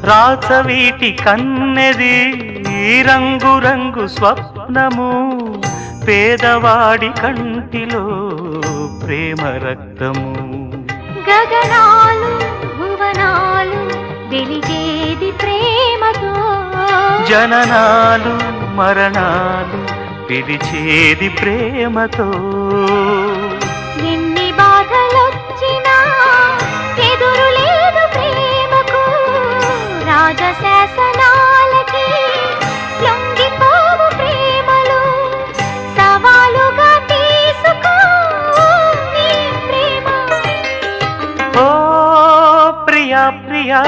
రాచవీటి కన్నెది రంగు రంగు స్వప్నము పేదవాడి కంటిలో ప్రేమ రక్తము గగనాలు భువనాలు వెలిగేది ప్రేమతో జననాలు మరణాలు పిలిచేది ప్రేమతో ఎన్ని బాధలొచ్చినా ఎదురు లేదు ప్రేమకు రాజశాసనాలకి లొంగిపోవు ప్రేమలు సవాలుగా తీసుకో నీ ప్రేమ ఓ ప్రియా ప్రియా